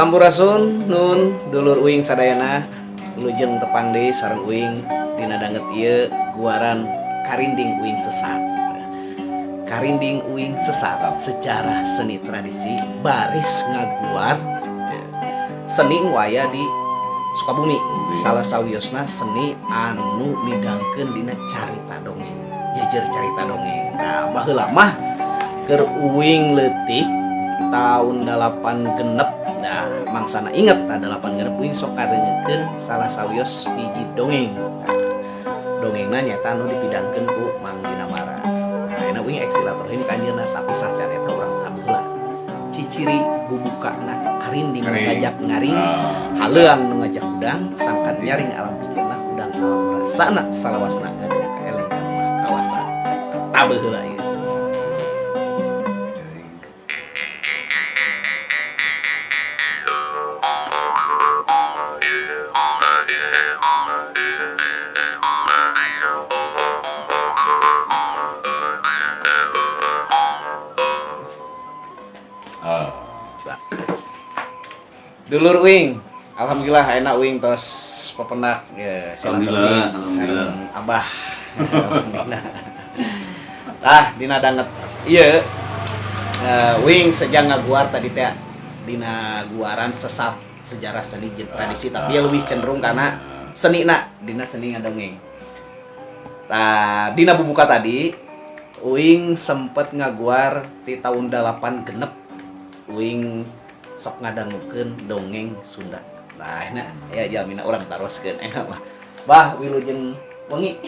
Sampurasun nun dulur uing sadayana lujeng tepang deui sareng uing dina danget ieu guaran Karinding Uing Sesat. Karinding Uing Sesat sejarah seni tradisi baris ngaguar seni waya di Sukabumi. Salah sawiosna seni anu midangkeun dina carita dongeng, jejer carita dongeng. Nah, baheula mah keur uing leutik tahun 8 genep. Nah, mangsana inget ta 8 genep uing sok kadengekeun salah sawios hiji dongeng. Nah, dongengna nyata anu dipidangkeun ku Mang Dina Mara. Nah, ayeuna uing eksilaturahim ka anjeunna tapi sacara eta urang tabeula. Ciciri bubukana Karinding ngajak ngaring, haleuang nu ngajak udang, sangkan nyaring alam pikirna udang alam rasana salawasna ngadina kaeleng ka rumah kawasan. Tabeula ieu. Dulur uing, alhamdulillah ayeuna uing tos pependak ya silaturahmi sareng Abah. Alhamdulillah. Tah dina danget ieu uing sejang ngaguar tadi teh dina guaran sesat sejarah seni jeung tradisi tapi ya lebih cenderung kana senina dina seni ngadongeng. Tah dina bubuka tadi uing sempet ngaguar ti tahun 8 genep uing sok ngadangukeun dongeng Sunda. Nah, enak ya jalmina urang taroskeun enak mah. Bah wilujeng wengi.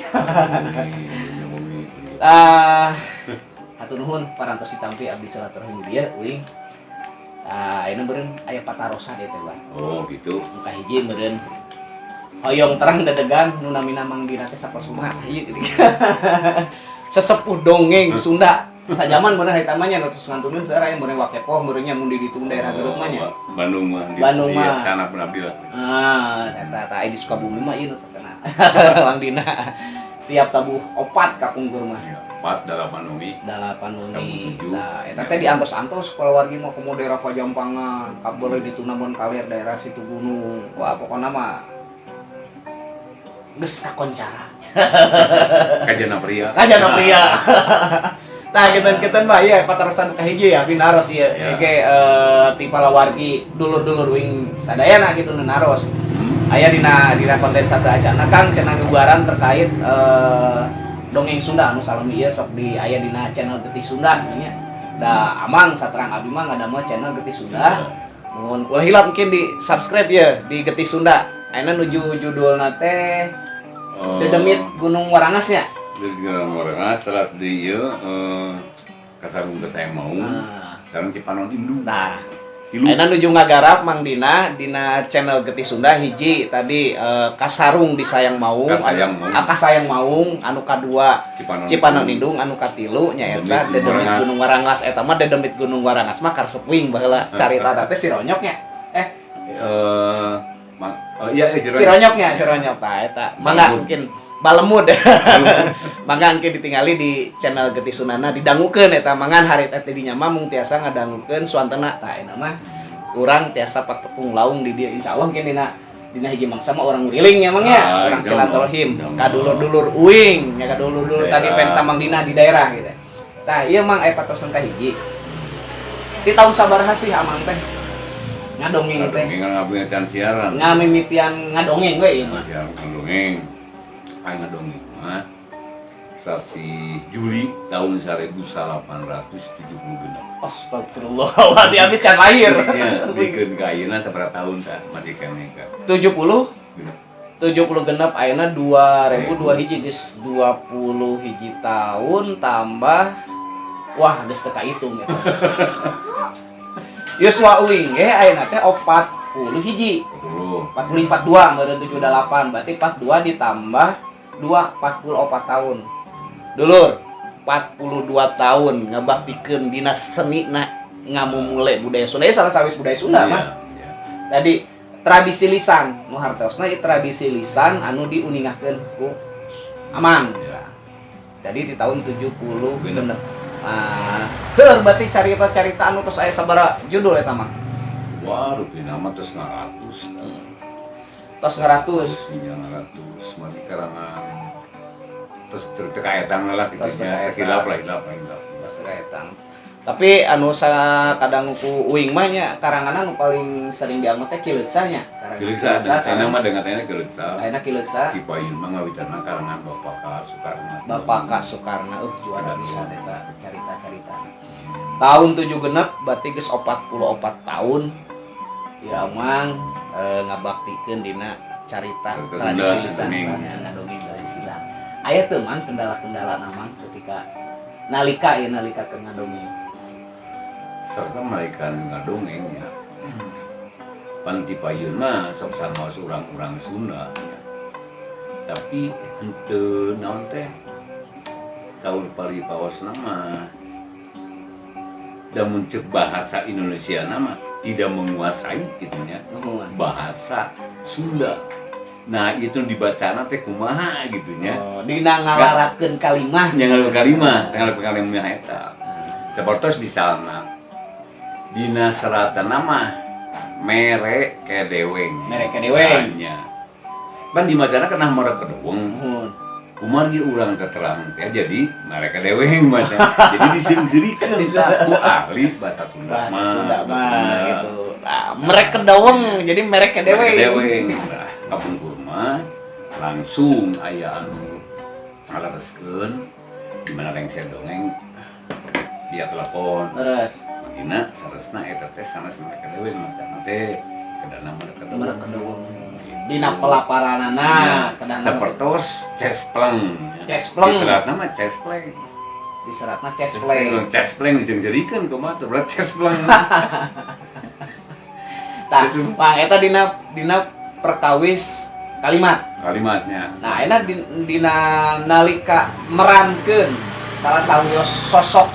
Hatur nuhun parantos ditampi abdi silaturahmi dia uing. Ayeuna beureun aya patarosan ieu teh, Bang. Oh, gitu. Muka hiji meureun hoyong terang dedegan nu namina Mang Dina teh sapasuma ieu. Sesepuh dongeng Sunda. Sajaman bener eta mah nya terus ngantuneun saeueur aya meureun wakepoh meureun nya mun di ditu daerah Garut mah nya. Bandung mah. Bandung mah. Sana bener-bener lah. Eta tah di Sukabumi mah ieu terkenal. Mang Dina. Tiap tabuh opat kakungkur mah. Ya, 4 8 umi. 8 umi. Nah, eta teh diantos-antos kalawargi mah ke daerah Pajampangan, kabel dituna mun kaler daerah situ gunung. Wah, pokona mah geus kakoncara. Kajana pria. Nah, kita mah ya patarosan ka hiji ya pinaros ieu. Oke, ti palawargi dulur-dulur uing sadayana gitu nu naros. Aya dina konten satu acana Kang cenah gubaran terkait dongeng Sunda anu salami ieu sok di aya dina channel Getih Sunda nya. Da amang saterang abdi mah ngadamel channel Getih Sunda. Mun ulah hilap mungkin di subscribe ya di Getih Sunda. Ayeuna nuju judulna teh Dedemit Gunung Warangas nya. Gunung Warangas terus di ieu Kasarung Sayang Mau. Sareng Cipanon Indung. Nah, ayeuna nuju ngagarap Mang Dina dina channel Getih Sunda hiji tadi Kasarung di Sayang Maung, Kasayang Maung, anu kadua Cipanon Indung, anu katilu nyaeta Dedemit Gunung Warangas. Eta mah Dedemit Gunung Warangas mah karesep uing baheula carita teh si Ronyok nya. Si Ronyok tah eta. Mangga mungkin balemud. Mangga engke ditingali di channel Getih Sundana didangukeun eta mangan harita teh dinya mah mung tiasa ngadangukeun suantana tah eta mah urang tiasa patepung laung di dieu insyaallah mungkin dina hiji mangsa mah urang nguriling ya Mang ya urang silaturahim ka dulur-dulur uing nya ka dulur-dulur tadi fans Mang Dina di daerah gitu. Tah ieu Mang aya patosan ka hiji ti taun sabaraha sih Amang teh ngadongeng teh ngabungkeun siaran ngamimitian ngadongeng we ieu mah ngadongeng ngadongeng mah sasi Juli tahun 1876. Astagfirullah, wadi abdi can lahir. Ya, bikin ka ayeuna sabaraha tahun tah masih keneh ka 70 genep ayeuna 2002 hiji geus 20 hiji tahun tambah wah geus teu kahitung eta. Yuswa uing ayeuna teh 40 hiji. 40 42 meureun 78 berarti 42 ditambah 2 44 tahun. Dulur 42 tahun ngabaktikeun dina senina ngamumule budaya Sunda. Ieu salah sawis budaya Sunda mah. Tadi tradisi lisan nu hartosna ieu tradisi lisan anu diuningahkeun ku Amang. Jadi di tahun 70 genep. Seueur berarti carita-carita anu tos aya sabaraha judul eta mah. Wah, rupiah nama terus 100. Tos 100. Iya 100. Mari karangan. Terus terkaitan lah Terus kitanya. terkaitan. Hilap. Tos terkaitan. Tapi anu kadang ku uing mah nya karanganan nu paling sering dianggap teh kileuksa nya. Kileuksa ada sana mah dengan tanya kileuksa. Ayeuna kileuksa. Ki Payun mah ngawitana karangan Bapak Ka Soekarno. Bapak Kak Soekarno juara bisa eta carita-carita. Tahun 7 genep berarti geus 44 tahun. Ya amang ngabaktikeun dina carita Carita tradisi Sunda, lisan dongeng. ngadongeng dari silang. Aya teu man kendala-kendala amang ketika nalika keur ngadongeng. Serta mereka ngadongeng ya. Panti Payun mah sok sarwas urang-urang Sunda ya. Tapi henteu naon teh saur pali paosna mah da muncul bahasa Indonesia nama tidak menguasai gitu ya. Bahasa Sunda. Nah, itu dibacana teh kumaha gitu nya. Oh, dina ngalarakeun kalimah. Jangan kalimah eta. Sapertos misalna dina seratan nama mere kedeweng. Mere kedeweng. Pan di masana kenah mere kedeweng. Kumar ge urang terang teh jadi mere kedeweng baca. Jadi diseureurikeun ku ahli bahasa Sunda. Bahasa Sunda mah gitu. Nah, mere kedeweng jadi mere kedeweng. Kedeweng. Nah, kapungkur mah langsung aya anu ngalereskeun di mana lengser dongeng dia telepon. Terus Dina saresna eta teh sanes mereka dewe macana teh kedana mereka kedeweng. Dina pelaparanana kedana sapertos cespleng. Cespleng. Diseratna mah cespleng. Diseratna cespleng. Cespleng dijengjerikeun kumaha teh berat cespleng. Tah, Bang eta dina perkawis kalimatnya. Nah, enak dina nalika merankeun salah sawios sosok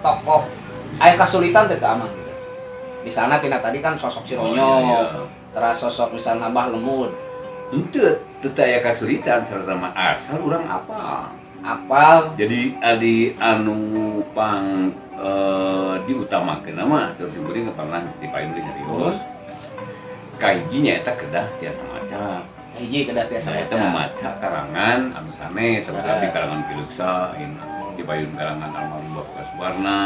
tokoh aya kasulitan teh Amang gitu. Misalnya tina tadi kan sosok Cironyong, terus sosok misalnya Mbah Lemud. Henteu teu aya kasulitan sama asal urang apal. Jadi adi anu pang diutamakeun mah sebenarnya nggak pernah dipayun di nyarios. Kahijinya eta kedah tiasa maca. Hiji kedah tiasa Eta memaca karangan anu sanes seperti karangan Pileuksa di payun karangan almarhum Bapak Soekarno.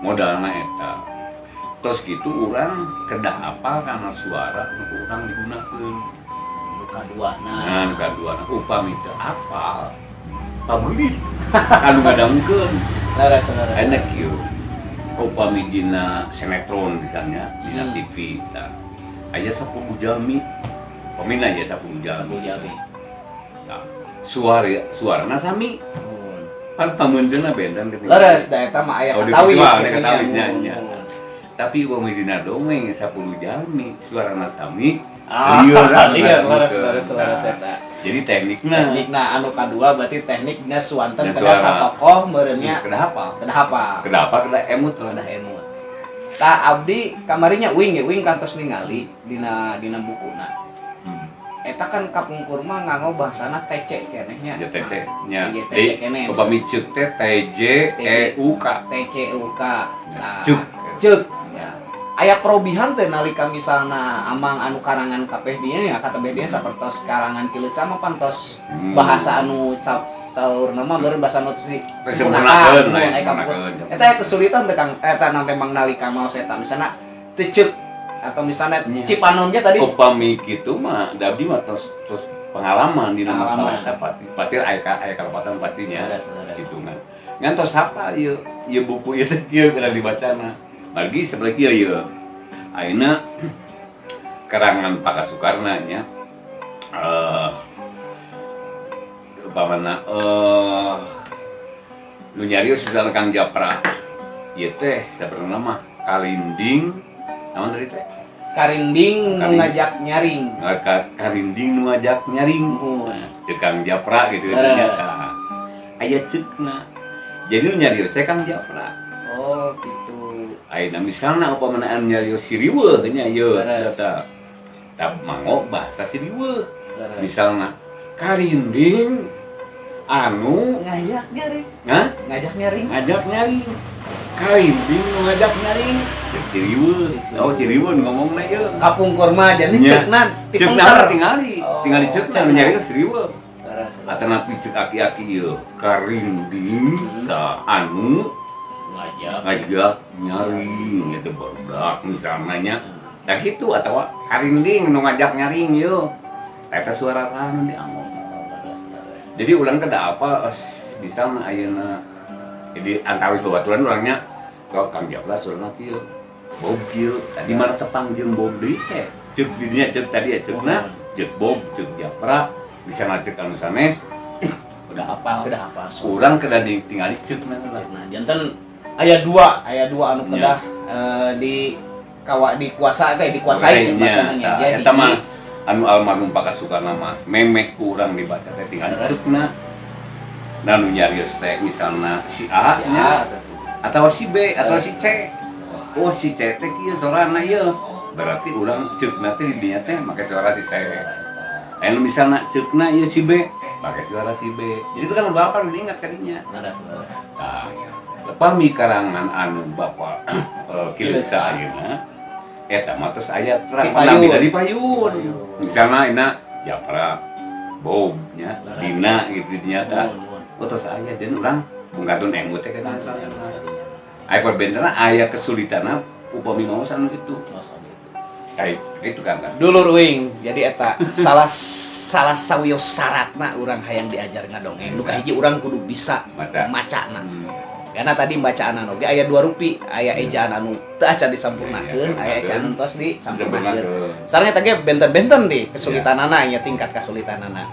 Modalna eta. Terus gitu urang kedah apal karena suara nu urang digunakeun. Kaduana. Nah, kaduana upami teu apal. Pabelit anu ngadangkeun. Laras. Enak yuk. Upami dina sinetron misalnya, dina TV tah. Aya 10 jalmi. Pamina aya 10 jalmi. Nah, suarana sami. Pan pamunteunna benten gitu. Laras da eta mah aya katawis nyanyi. Tapi upami dina dongeng 10 jalmi, suarana sami. Liar laras eta. Jadi teknikna anu kadua berarti tekniknya suanten kedah satokoh meureunnya kedah apa? Kedah emut. Tah abdi kamarinya uing kantos ningali dina bukuna. Eta kan kapungkur mah nganggo bahasana TC keneh nya. Ya TC nya. TC keneh. Upami ceuk teh TJEUK. TCUK. Nah, ceuk. Ya. Aya perobihan teh nalika misalna Amang anu karangan kabeh dieu nya katebeh dieu sapertos karangan Kileuksa mah pantos bahasa anu saurna mah beureun bahasa anu sempurnakeun eta kesulitan teh Kang eta memang nalika maos eta misalna teu ceuk atau misalnya Cipanon ge tadi upami kitu mah da abdi mah terus pengalaman dina masalah eta pasti aya kalepatan pastinya kitu kan ngantos hafal ieu buku ieu teh kieu kada dibacana. Lagi sebelah kieu ayeuna karangan Pak Soekarno nya upamana nu nyarios misalna Kang Japra ieu teh sabenerna mah kalinding naon tadi teh karinding nu ngajak nyaring karinding nu ngajak nyaring ceuk Kang Japra gitu nya aya ceukna jadi nu nyarios teh Kang Japra. Oh gitu. Ayeuna misalna upamana anu nyarios siriweuh nya ieu eta. Tah mango bahasa siriweuh. Misalna karinding anu ngajak nyaring. Ngajak Ngajak nyaring. karinding nu ngajak nyaring ciriweun. Oh ciriweun ngomongna ieu. Kapungkur mah jadi Nya. cekna ti Ceukna pengker. tingali cekna nu nyari ciriweun. Laras. Atanapi ceuk aki-aki ieu karinding da anu ngajak nyaring itu barudak misalnya nya. Da kitu atawa karinding nu ngajak nyaring ieu. Eta suara saha nu dianggo. Jadi ulang kada apa bisa mah ayeuna jadi antawis babaturan orangnya kau Kang Jablas urang kieu. Bob kieu. Tadi mana tepang jeung Bob deui teh. Ceuk di dinya ceuk tadi ya ceukna, ceuk Bob, ceuk Japra, bisa ngacek anu sanes. Udah apa? Urang kada ditinggali ceukna lah. Nah, janten aya dua anu kedah dikuasai cek bahasana nya. Jadi eta mah anu almarhum Pak Sukarna mah memeh kurang dibaca teh tinggal ceukna. Dan nu nyarios teh misalna si A nya atau si B atau si C. Oh si C teh kieu sorana ieu. Berarti urang ceukna teh di dinya teh make suara si C. Anu misalna ceukna ieu si B, make suara si B. Jadi itu kan Bapak diingat kadinya. Laras. Tah, lepami karangan anu Bapak kilesa ayeuna eta mah tos aya Payun. dari payun. Misalna ina Japra, Bob nya, Dina gitu nya tah. Oh tos aya jeung urang mungkatun emut teh kana. Aya perbenterna aya kesulitanna upami maos anu kitu. Kayak itu kan. Dulur uing, jadi eta salah sawiyo syaratna urang hayang diajar ngadongeng. Nu kahiji urang kudu bisa macana. Karena tadi bacaan anu ge aya dua rupi, aya ejaan anu teu acan disampurnakeun, aya ejaan anu tos disampurnakeun. Sareng eta ge benten-benten di kesulitanana nya tingkat kesulitanana.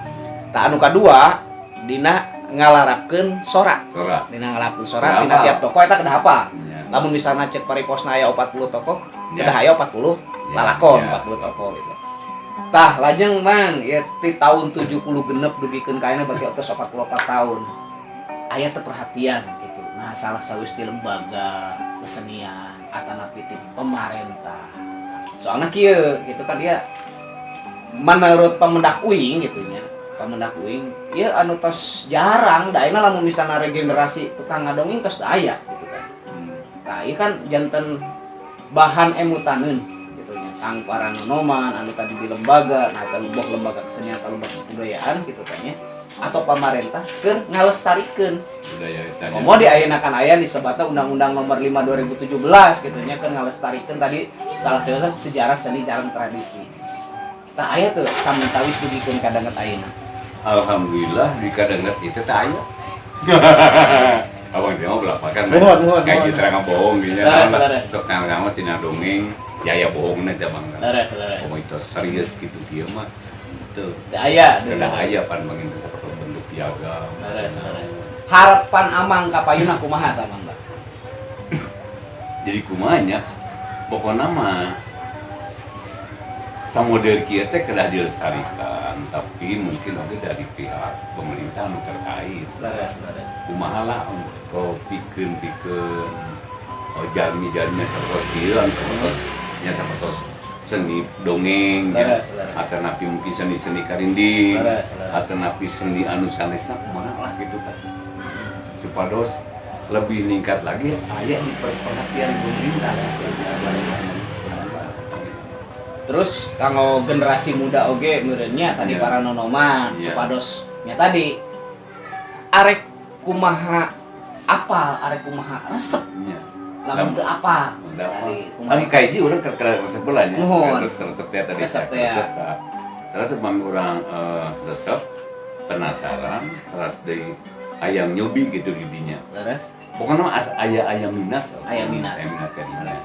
Tah anu kadua dina ngalarapkeun sora. Dina ngalarapkeun sora dina tiap toko eta kedah apa? Lamun misalna cek pariposna aya 40 toko, kedah aya 40 lalakon 40 toko gitu. Tah lajeng mang ieu ti tahun 70 genep dugikeun kaena bagi otos 44 tahun. Aya teu perhatian gitu. Nah, salah sawis ti lembaga kesenian atanapi ti pemerintah. Soalnya kieu gitu kan dia menurut Pamendak Uing gitu nya. Pamendak Uing ieu anu tos jarang da ayeuna lamun misalna regenerasi tukang ngadongeng tos aya gitu kan. Nah, ieu kan janten bahan emutaneun gitu nya. Kang para nonoman anu tadi di lembaga, nah teh lembaga kesenian atau lembaga kebudayaan gitu kan nya. Atau pemerintah keur ngalestarikeun budaya eta. Mau di ayeuna kan aya disebutna Undang-Undang Nomor 5 2017 gitu nya keur ngalestarikeun tadi salah satu sejarah seni jarang tradisi. Tah aya tuh samentawis dugikeun ka danget ayeuna. Alhamdulillah di kadanget itu teh aya. Abang dia mau belapakan Nuhun. kayak gitu terang bohong dinya. Laras. Sok kang tina dongeng ya bohongna jamang. Laras. Oh itu serius gitu dia mah. Itu. Aya Kada aya pan bangin seperti bentuk piagam. Laras. Harapan amang ka payuna kumaha tah Mangga? Jadi kumanya pokokna mah samodel kieu teh kedah dilestarikan, tapi mungkin oge dari pihak pemerintah anu terkait. Laras. Kumaha lah kau pikeun jarmi-jarmi sapertos ieu anu sapertos nya sapertos seni dongeng Laras. atau napi mungkin seni karinding Laras. atau napi seni anu sanesna kumaha lah gitu kan supados lebih ningkat lagi aya di perhatian pemerintah. Terus kanggo generasi muda oge meureunnya tadi para nonoman supados nya tadi arek kumaha apal, arek kumaha resep. Lamun teu apa? Tadi Kan kaiji urang ke resep lah nya. Nuhun. Resepnya tadi Resep teh. Terus mami urang resep penasaran terus deui ayam nyobi gitu di dinya. Laras. Pokoknya aya ayam minat. Aya minat. Ka dinya.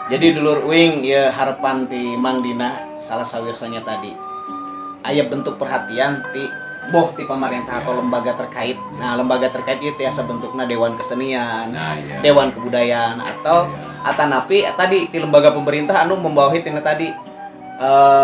Jadi dulur uing ya harapan ti Mang Dina salah sawirsanya tadi aya bentuk perhatian ti pemerintah atau lembaga terkait. Nah, lembaga terkait itu tiasa bentukna dewan kesenian, dewan kebudayaan atau atanapi tadi di lembaga pemerintah anu membawahi tina tadi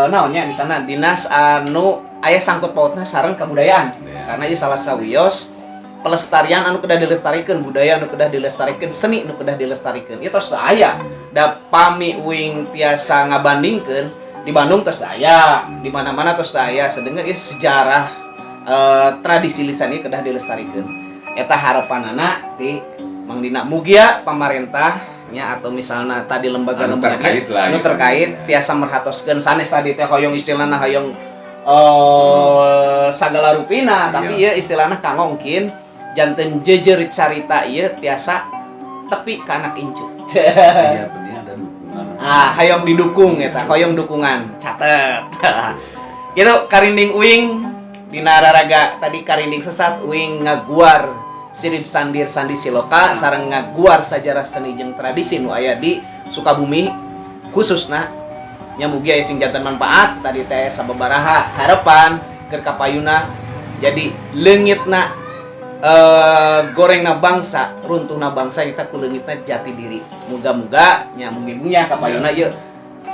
naonnya misalnya dinas anu aya sangkut pautna sareng kebudayaan. Karena ieu salah sawios pelestarian anu kedah dilestarikeun, budaya anu kedah dilestarikeun, seni anu kedah dilestarikeun. Ieu tos aya. Da pami uing tiasa ngabandingkeun di Bandung tos aya, di mana-mana tos aya sedengar ieu sejarah tradisi lisan ieu kedah dilestarikeun. Eta harapanana ti Mang Dina mugia pamarentahnya atau misalnya tadi lembaga-lembaga terkait lah, nu gitu. terkait tiasa merhatoskeun sanes tadi teh hoyong istilahna hoyong sagala rupina tapi ya istilahna kangongkin janten jejer carita ieu tiasa tepi ka anak incu. Iya, penting ada dukungan. Hayong didukung eta, hoyong dukungan. Catet. Gitu karinding uing dina raraga tadi karinding sesat uing ngaguar sirip sandir sandi siloka sareng ngaguar sajarah seni jeung tradisi nu aya di Sukabumi khususna nya mugi aya sing janten manfaat tadi teh sababaraha harapan keur kapayuna jadi leungitna gorengna bangsa runtuhna bangsa kita ku leungitna jati diri muga-muga nya mugi-mugi kapayuna ieu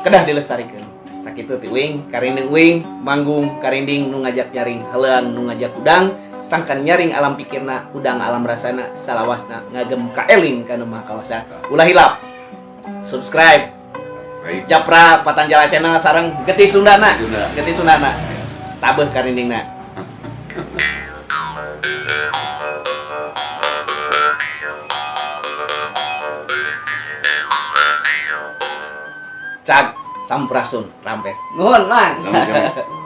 kedah dilestarikeun sakitu ti uing karinding uing manggung karinding nu ngajak nyaring heuleung nu ngajak udang sangkan nyaring alam pikirna udang alam rasana salawasna ngagem kaeling kana maha kawasa ulah hilap subscribe Baik. Japra Patanjala Channel sareng Getih Sundana Sunda. Getih Sundana tabeuh karindingna cag sampurasun rampes nuhun mang Sama-sama.